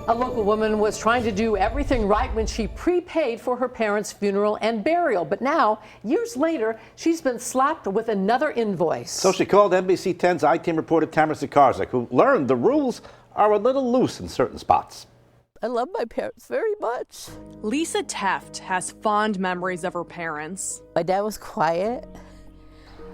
A local woman was trying to do everything right when she prepaid for her parents' funeral and burial. But now, years later, she's been slapped with another invoice. So she called NBC 10's I-Team reporter Tamara Sikarsik, who learned the rules are a little loose in certain spots. I love my parents very much. Lisa Tefft has fond memories of her parents. My dad was quiet.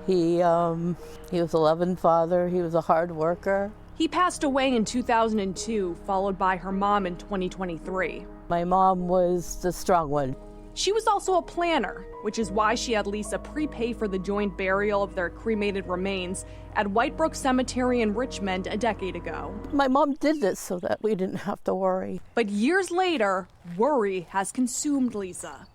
He was a loving father. He was a hard worker. He passed away in 2002, followed by her mom in 2023. My mom was the strong one. She was also a planner, which is why she had Lisa prepay for the joint burial of their cremated remains at White Brook Cemetery in Richmond a decade ago. My mom did this so that we didn't have to worry. But years later, worry has consumed Lisa.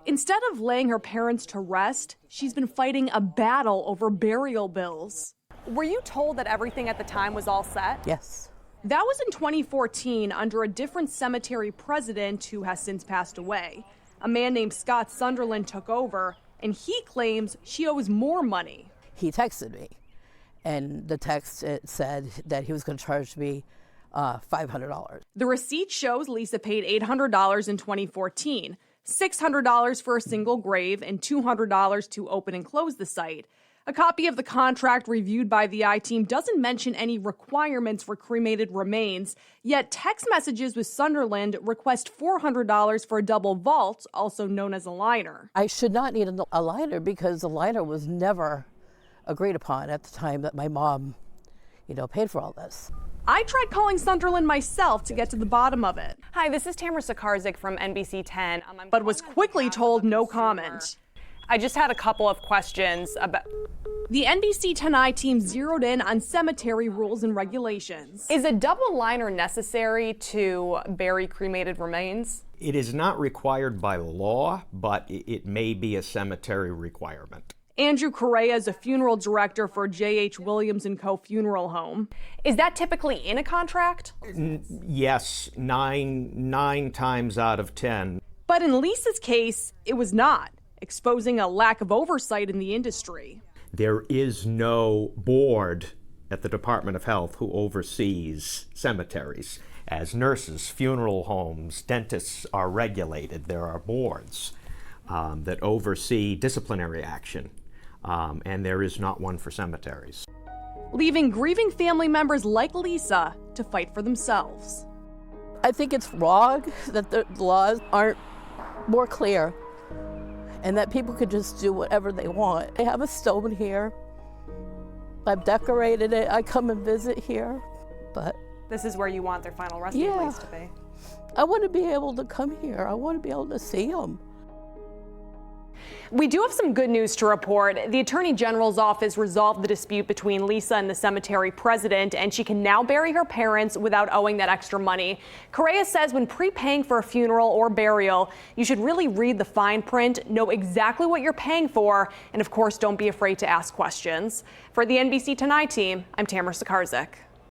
Instead of laying her parents to rest, she's been fighting a battle over burial bills. Were you told that everything at the time was all set? Yes. That was in 2014 under a different cemetery president who has since passed away. A man named Scott Sunderland took over, and he claims she owes more money. He texted me, and the text said that he was going to charge me $500. The receipt shows Lisa paid $800 in 2014, $600 for a single grave, and $200 to open and close the site. A copy of the contract reviewed by the I-Team doesn't mention any requirements for cremated remains, yet text messages with Sunderland request $400 for a double vault, also known as a liner. I should not need a liner because the liner was never agreed upon at the time that my mom, paid for all this. I tried calling Sunderland myself to get to the bottom of it. Hi, this is Tamara Sikarsik from NBC 10. But was quickly told no comment. I just had a couple of questions about... The NBC 10 I-Team zeroed in on cemetery rules and regulations. Is a double liner necessary to bury cremated remains? It is not required by law, but it may be a cemetery requirement. Andrew Correa is a funeral director for J.H. Williams & Co. Funeral Home. Is that typically in a contract? Yes, nine times out of 10. But in Lisa's case, it was not, exposing a lack of oversight in the industry. There is no board at the Department of Health who oversees cemeteries. As nurses, funeral homes, dentists are regulated, there are boards that oversee disciplinary action, and there is not one for cemeteries. Leaving grieving family members like Lisa to fight for themselves. I think it's wrong that the laws aren't more clear, and that people could just do whatever they want. I have a stone here. I've decorated it. I come and visit here, but... This is where you want their final resting place to be. I want to be able to come here. I want to be able to see them. We do have some good news to report. The Attorney General's office resolved the dispute between Lisa and the cemetery president, and she can now bury her parents without owing that extra money. Correa says when prepaying for a funeral or burial, you should really read the fine print, know exactly what you're paying for, and of course, don't be afraid to ask questions. For the NBC 10 I-Team, I'm Tamara Sikarsik.